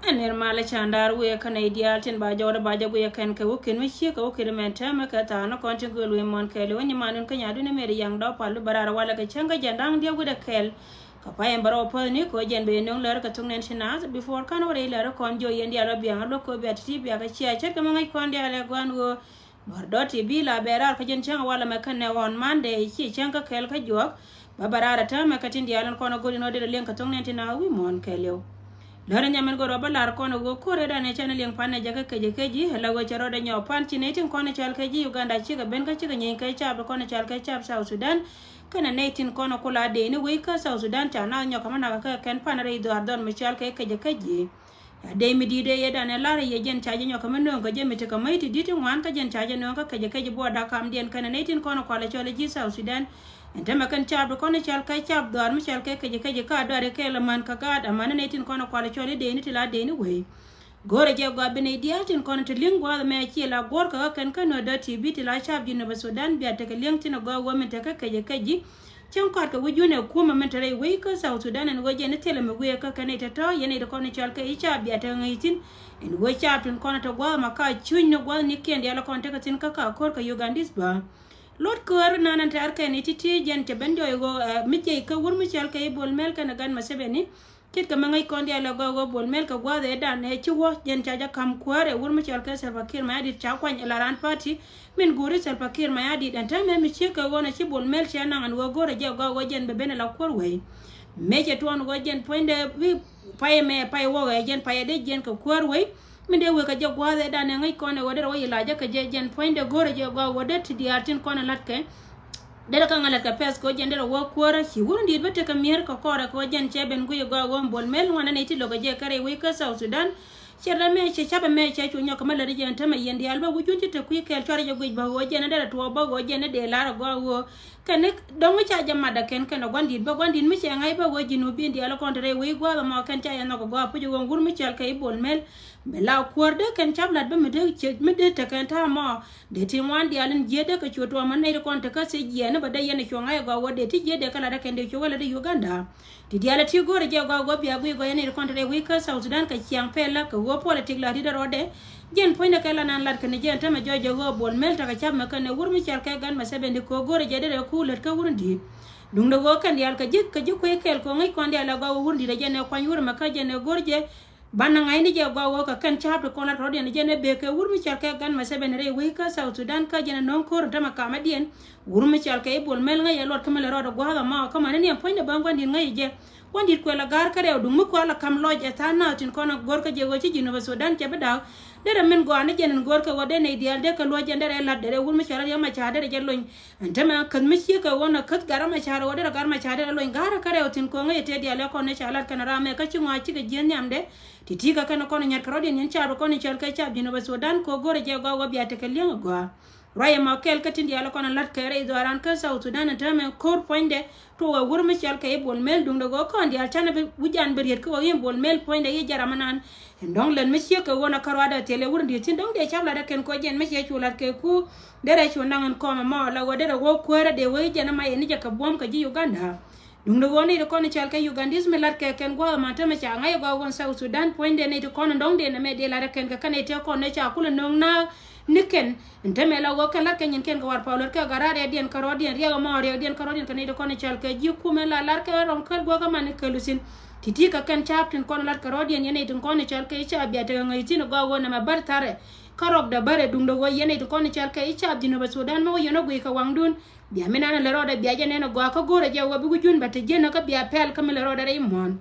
Mala Chandar, we can ideal tin by Jordan by the way can cook in which you go kilometer, Katana, contribute with Monkele, when your man and Kanyaduna made a young dog, Palubara, while like a changa jandang deal with a kell. Kapai and Baro Pernico, Jen be no letter Katungan before Canary letter conjo and the Arabian local beat Tibia, check among a condia guango. Doti Bila Bera Kajan Chang while a mechanic on Monday, she chanka kelka joke, Babara term, a cat in the island corner good in order to link a tongue and now we mon kelio. Learn Yaman go rubber larcon go corred and a channeling pana jaka kaji, hello, which are in your pantinating corner chalkaji, Uganda chica, Benka chicken, yanka chap, corner chalka chap, South Sudan, can a native corner cola day in a week, South Sudan, Chana, and your Kamanaka can panary do Ardon Michel Kaji. Day midday yet and a larry again charging your commando, Gajam to committee, did one Kajan charging no Kaji board, Dakam, the Canadian corner college, South Sudan, and Tamakan chap, corner chalka chap, Dor Michel Kaji card, or a Kalaman Kakad, a mananating corner college, day in till day anyway. Goraja got been idiot in corner to lingua, the Machila, Gorka, can no dirty beat till I chap, University Sudan, be a take a link to go woman take a Kaji. Chunka would you know Kuma mentally wake South Sudan and Wajan tell him we are coconator, Yenny the corner chalka each up be at 18, and wake up in corner to Guamaka, chewing no one Niki and the other contact in Kaka, Corka Ugandis bar. Lord Kur, Nan and Tarka and Iti, Jen Tabendo, Mitjaka, Wurmichalka, Bull Milk and a gun Masebeni, Kit Kamangai Condia Lago, Bull Milk, a Guada, and Echuwa, Jen Chaja come quare, Wurmichalka, Salvakir, Madi, Chakwan, Elaran party. Min Guri Salpakir Mayadi and time Michika won a chibul melchana and Wagora Jago Wajan Bebenela Corway. Major to one Wajan point we pay me pay war again pay a day Jenko Corway. Minde work a jaguar than an icon or whatever way like a jen point the Gora Jago water to the Artin corner latke. Derakanga like a pesco gender work quarter, he wouldn't even take a mere cocora, Wajan Cheb and Guyago one ball mel 180 logaja carry wake South Sudan. Sherame, Chapa May Church when you come and Tama and the Alba, would you take a quick carriage with Bago Jenna to a Bago Jenna de Lara Go? Can it don't charge a mother can one did, but one did Miss and I would you be in the other country way while a market and go put you on Gurmichal cable mel. Below quarter can chap like Bemid take a time more. The team one the island Jeda, which you to a man made a contact, say Yen, but they and I go what they teach the color can do Uganda. The reality go to Jago, be a go any country weaker, South Sudan, Kachang Pella, war politic la dida rode jen point a kala nan lat kan jen tama jojo go bol mel ta ka cham kan ne wur mi chal ka gan ma sebe ndi ko gore jede re ku let ka wundi dung do go kan yal ka jik ka jik kel ko ngai kon dia la go wundi de jen ko wur ma ka jen gorje banna ngai ni je go ka kan chap ko la rode ne jen be ka wur mi chal ka gan ma sebe ne re we ka South Sudan ka jen non ko tama ka ma dien wur mi chal ka bol mel ngai lot ka mel rode go ha ma ka ma ne point ba ngwan din ngai je wandi ko la gar kare du mu ko la kam loje ta na tin kono gorka je go ci University Sudan ke bedaw dere men go ane jenen gorka wode ne ideal de ka loje ndere la dere wul mi chara ya ma cha dere je loñ antama kan mi ci ka wona kat gara ma chara wode gar ma cha dere loñ gara kare tin ko ngai te dial ko ne cha lat kana rame ka ci ngwa ci ga jen nyam de titi ka kana kono nyar karodi nyen cha ko ne chal ka cha University Sudan ko gore je go wa biya te ka liang go Raya Makel Katindi Alakon Lat Kere Doran South Sudan and Term Court Point to a Wurmichal Cable Mel Dung the Gokon, the Alchana Wujan Berrico in Bol Mel Point a Jaramanan, and don't let Monsieur Kawana Karada tell a wouldn't you don't get Chabla can cogen Monsieur Lakeku, there I should now and come more, like what did a walk where they wage and my Nijaka Bomka Uganda. Dung the one the Conichalka Ugandis Melaka can go a Matamacha, I go on South Sudan, point the native Conan Dong, and made the Larakan Caneta Conacha, Kulanong now. Niken and Temela Wokan Larkan can go up Paula Garadi and Carodian, Riamori, and Carodian Canada Conichalka, you Kumela Larka, Uncle Gogaman Kalusin, Titika can chap in Conlar Carodian, Yanate and Conichalka, Biatin go on a Bartare, Karok the Barre, Dung the way Yanate Conichalka, University Sudan, no, you know, Wika Wangdun, Biamina Leroda, Biajan and Guaca Gora, Jawabujun, but a Jenaka be a pal Camilla Roda Raymond.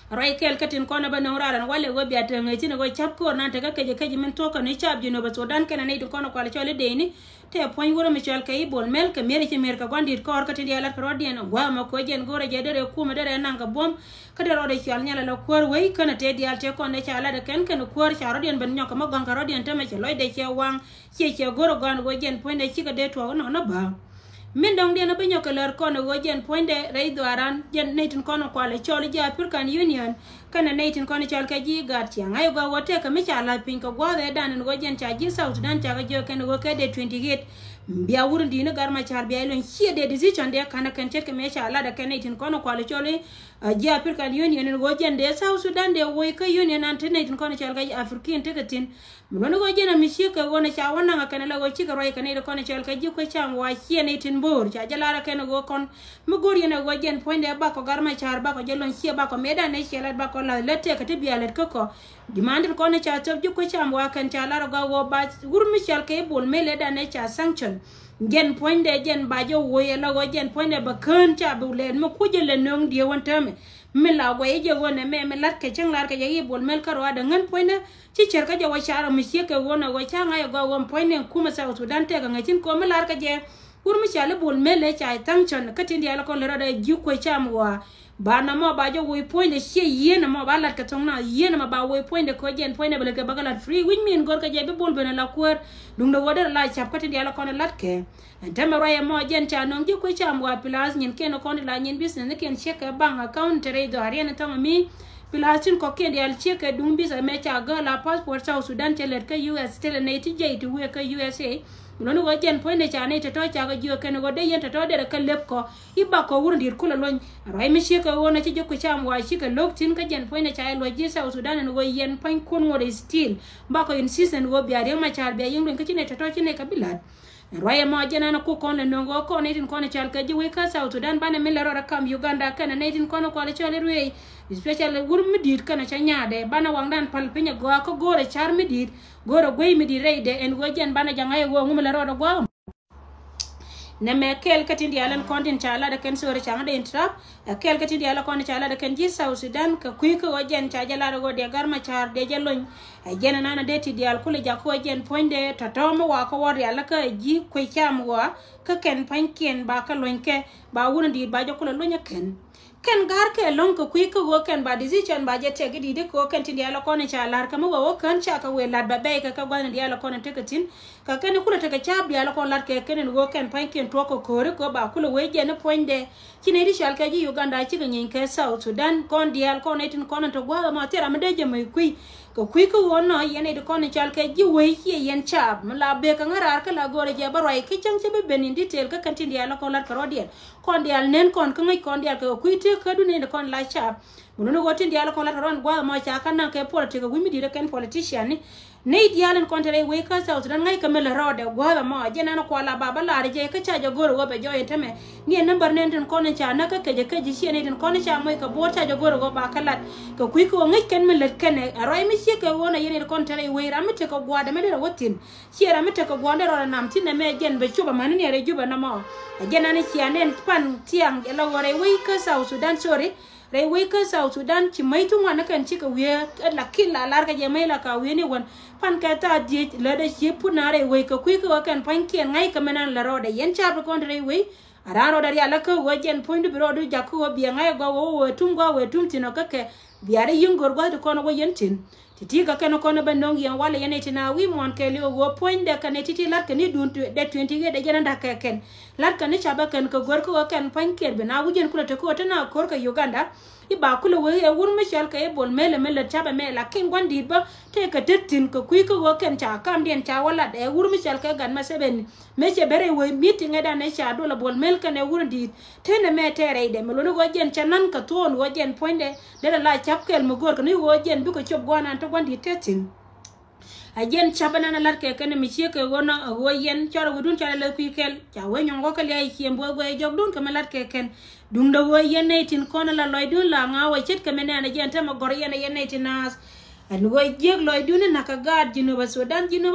Raikel Katin Conaba Nora and while we be at a chap core, not a Kajiman talk on each of University Sudan can I to Cono Quality Dane, te a point where Michel Cable, Melk, American America, one did core Catidia Carodian, Guama, Cojan, Gora, Jeder, Kumadera, and Nanga Bomb, Cadero, Chalnia, Quar way, Canate, the Alteco, the Chalada can Quar, Charodian, Benyoka, Carodian, Tamacha, Lloyd, the Chawang, Chia, Gorogan, Wajan, point a chica day to a bar. Mindong dia na banyo kalar kono gojen poinde reido aran jen neitin kono kwale choli ja African Union kana neitin kono chal kaji gat yang ayo ga wote ka mecha la pinko gwa de dan gojen chaji South Sudan chaga jo ken go kede 28 biya wurin dina garma char biya lon hiya de decision de kana kan chet ke me sha ala da kan itin kono kwale chole ji African Union go jen de South Sudan de wo ka union antene itin kono chal ga African tegatin mun go jena mi shi ka wona cha wona kan la go chi ka roi kan de kono chal ka ji ko cham wa hiya ne itin bor cha jala ra kan go kon mu gor yena go jen point de ba ko garma char ba ko jelon hiya ba ko meda ne shela ba ko la lete ka te biya let ko demand kono cha top ji ko cham wa kan cha la go ba gur mi chal ke bol mele da ne cha sanction gen point de gen ba jo wo ye la go gen point de ba kan cha bu len mo ku je le nong die won tame me la go ye je wona me lat ke chang lar ke ye bol mel karo da ngan point de ci cer ka je wa chara mi she ke wona go cha nga go won point de kuma sa Sudan te ga ngin ko me lar ka je kur mi cha le bol mel le cha tanction ka tin dia la ko le ra da ju ko cha mo wa ba na mo ba jo wo point de she ye na mo ba lat ka tong na ye na ba wo point de ko gen point de bele ke bagalat free win min gor ka je be bol bena la kuer dung do woder la chap ka tin dia la ko lat ke ndama roya mo jen cha non ji ko cha mo plus nyin ken ko la nyin business ne ken check bank account trade do ariana to mi plus tin ko ken dia check dung bisa me cha ga la passport South Sudan telet ka US tele ne ti je to we ka USA non go jen point de cha ne to cha ga ju ken go de yen to de ka lep ko iba ko wur ndir kula lon rai mi shi ka wona ci jokko cha mo shi ka lok tin ka jen point de cha lo ji South Sudan no go yen point kon ngore still ba ko insist and go biare ma cha be yin ka ci ne to ci ne ka bilad roya mo jena na ku kon le nongo ko ne tin kon chal ka ji we ka South Sudan bana me lero kam Uganda kana ne tin kon ko le chole ruwe especially wur midit kana cha nyaade bana wangdan pal pinya go ko gore char midit gore goy midit reide en go jen bana janga go ngum lero do go ne me kel katin di alan kontin chala da ken sore chama de intrap kel katin di ala kon chala da ken ji South Sudan ka kuy ko jen cha jala go de garma char de jelon jena nana de ti di al kule ja ko jen poinde tatomo wa ko wor yalla ka ji ko cham wa ka ken pankien ba ka lonke ba wona di ba jokko lonya ken gar ke lon ko kuy ko go ken ba decision ba je tege di de ko ken ti di ala kon chala ka mo wo kan cha ka we lad ba be ka gwan di ala kon teketin ka ken kula tege cha bi ala kon lad ke ken go ken pankien to ko kore ko ba kula we je ne poinde kine di shal ka ji Uganda ci ga nyin ke South Sudan kon di al kon etin kon to gwa ma tera ma de je mai kuy ko kuy ko wono yene de kon chal ke ji we ye yen chab la be ka ngarar ka la gore je baroi ke chang che be benin detail ka kantin di ala kon lad karo di kon di al nen kon ka ngai kon di al ka kuy te ka du ne de kon la chab muno go tin di ala kon lad ron gwa ma cha kan na ke politique wi mi di de ken politician ne dialen kontere we ka South Sudan ngai kamel rode gwa ma jena no kwala baba la je ka cha jogoro go be joye teme ni number nenten kono cha na ka keje shi ne den kono cha moy ka bota jogoro go ba kalat ka kuy ko ngai ken mel ken aroi mi shi ka wona yene kontere we ramete ko gwa de me de wotin shi ramete ko gwa de ro nam tin me jen be chuba man ne re juba na mo jena ni shi anen pan tiang ela wore we ka South Sudan sorry re we ka South Sudan ci may tu wana kan ci ka we la kila lar ka je may la ka we ni won pan ka ta di la de ci puna re we ka ku ka kan pan ki ngai ka menan la ro de yen cha ko re we ara ro dari ala ka wo jen point bro du jakku wo bi ngai go wo tum tino ka ke biare yingor go to kono wo yen tin titi ka ken kono ben dong yen wala yen tina wi mon ke li wo point de kan titi lar ka ni dun de 20 ge de jena da ka ken lar ka ni chaba ken ko gor ko kan pan ke be na wujen kula te ko tana kor ka Uganda iba kula we e wur mishal ka e bol mele chaba me la kin gwandi ba te ka tettin ko kuy ko ken cha kam den cha wala de wur mishal ka gan ma seben me che bere we meeting e da ne cha do la bol mel ka ne wur di te ne me tere de me lo go jen cha nan ka ton go jen point de la chap kel mo gor ka ni go jen bu ko chob gwana to gwandi tettin ajen chabana na lar ke ken mi che ke wona wo yen choro gudun cha le kuy kel cha we nyongo ka le hiem bo go e jog dun ka me lar ke ken dung da wo yen tin kono la loy dun la nga wo chet ka me na jen ta ma gor yen tin nas an wo jeg loy dun na ka gad Jinoba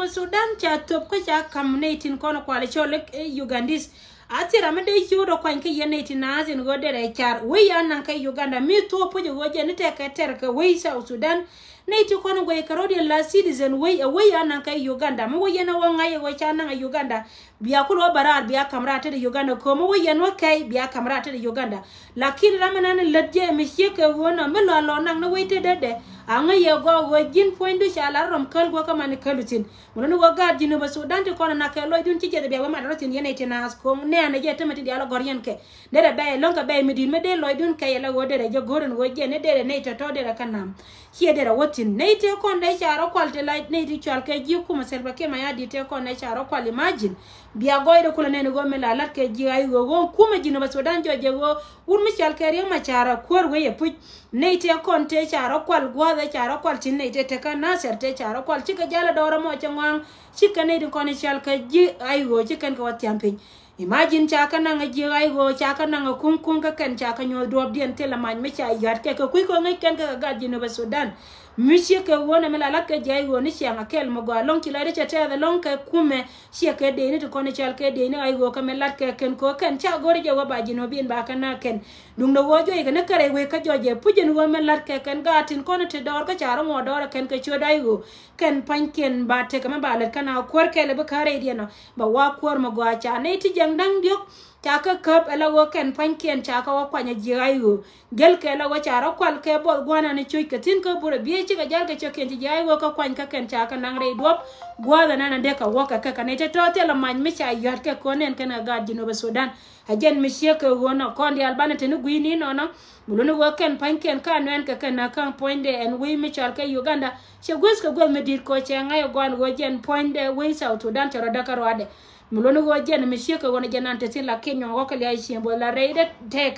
Sudan cha top ko cha kam ne tin kono kwale chole Ugandis atira me de juro kwan ke yen tin nas en go de re char we yan nan ka Uganda mi to po jo jen te ka ter ka we South Sudan neiti kono go karodi la citizen way anan kai Uganda mo yena wanga ye wachana nga Uganda biya kulo barar biya kamrata de Uganda ko mo yena kai biya kamrata de Uganda lakini ramana ladje mi sheke wona melo lo nang no wete dede anga ye go jin pointu shala rom kal go kama ni kalutin mono go gad Jinoba Sudan te kono na ke lo dun tije de biya ma rotin yena itinas ko ne ana je temati dialo gorien ke dede be lonka be mi din me de lo dun kay la go dede je goron go je ne dede ne to de kanam hier dede tin nei te kon dai charo kwal te light nei ti chal ke ji kuma selba ke maya di te kon dai charo kwal imagine biya goyde kula ne go mela lat ke ji ay go kuma jino ba Sudan joje go un mi chal ke ri ma chara kor we ye puj nei te kon te charo kwal gwa da charo kwal tin nei te kan na ser te charo kwal chika jala dora mo changwang chika nei di kon chal ke ji ay go chikan ko tiampe imagine chaka nanga jirai go chaka nanga kun ka kan chaka nyo drop dien tela man me cha yat ke ko ko ngai kan ka ga jino ba Sudan monsieur ke wona mela la ke jai go ni chianga kel mo go long ki la de chete da long ke kume chia ke de ni to kon chal ke de ni ai go ka mela ke ken ko kan cha go je go ba jino bin ba kana ken dung do wo jo ke ne kare we ka jo je pujin go mela ke ken ga tin kon te dor ka charo mo dor ken ke cho dai go ken pan ken ba te ka ma ba le kana kor ke le ba kare de no ba wa kor mo go cha ne ti jang dang diok chaka kap ela wo ken pan ken chaka wa kwanya jirai go gel ke la wo charo kwal ke bo gwana ni chuy ke tin ko bure bi chi ga jar ke choken ti jirai go ka kwany ka ken chaka nang re dop gwada nana de ka wo ka ka ne te to te la man mi cha yat ke konen ken ga jino ba Sudan hajen mi she ke go no kon di albana te ni gwini no no mulunu wo ken pan ken ka nen ka ken na kan point de en we mi chal ke Uganda she gwes ka gol medir ko che ngai gwan go jen point de we South Sudan charo Dakar wade mulunu go jen mi she ke wona jenante tin la Kenya go ka li shembo la reide te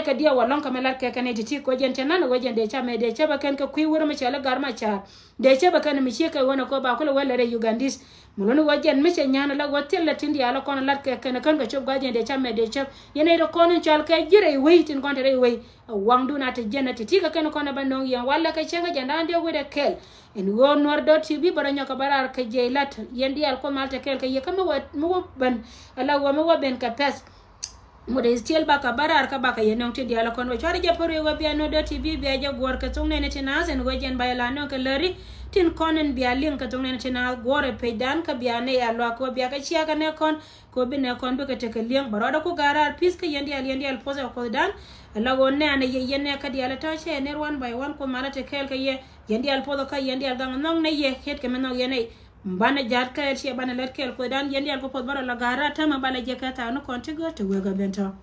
ka dia walon ka melar ke kaneti ti ko jen tenan go jen de cha me de cha ba ken ka kwi wuro mi chala garma cha de cha ba kan mi she ke wona ko ba ko wala re Ugandis mulunu go jen mi che nyana la go tella tindi ala kon lat ke kan kan ga chob go jen de cha me de cha yene do kon chal ke jire we tin kon tere we wangdu na te jenati ti ka ken kon ba no yan wala ka chenga janda ande go de kel en go nor.tv bara nyoka barar ka jeilat yendi al ko malta kel ka ye kama mo ban ala go mo ben ka pes mo de stiel baka barar ka baka yenong ti diala kon we chari japore we bia no.tv bia ja gor ka tung ne tina sen go jen bayala no ka lari tin konen bia lin ka tung ne tina gore pedan ka bia ne ya lo ko bia ka chia ka ne kon ko bi ne kon be ka te ka lien baroda ko garar pis ka yendi al poza ko dan ala go ne ane ye yene ka diala ta che ne one by one ko mara te kel ka ye yendi al poza ka yendi al gang nong ne ye het ke menong yene mbana jat ka che bana let kel ko dan yendi al ko pod bara la gara ta ma bala je ka ta no kon te go te we ga bento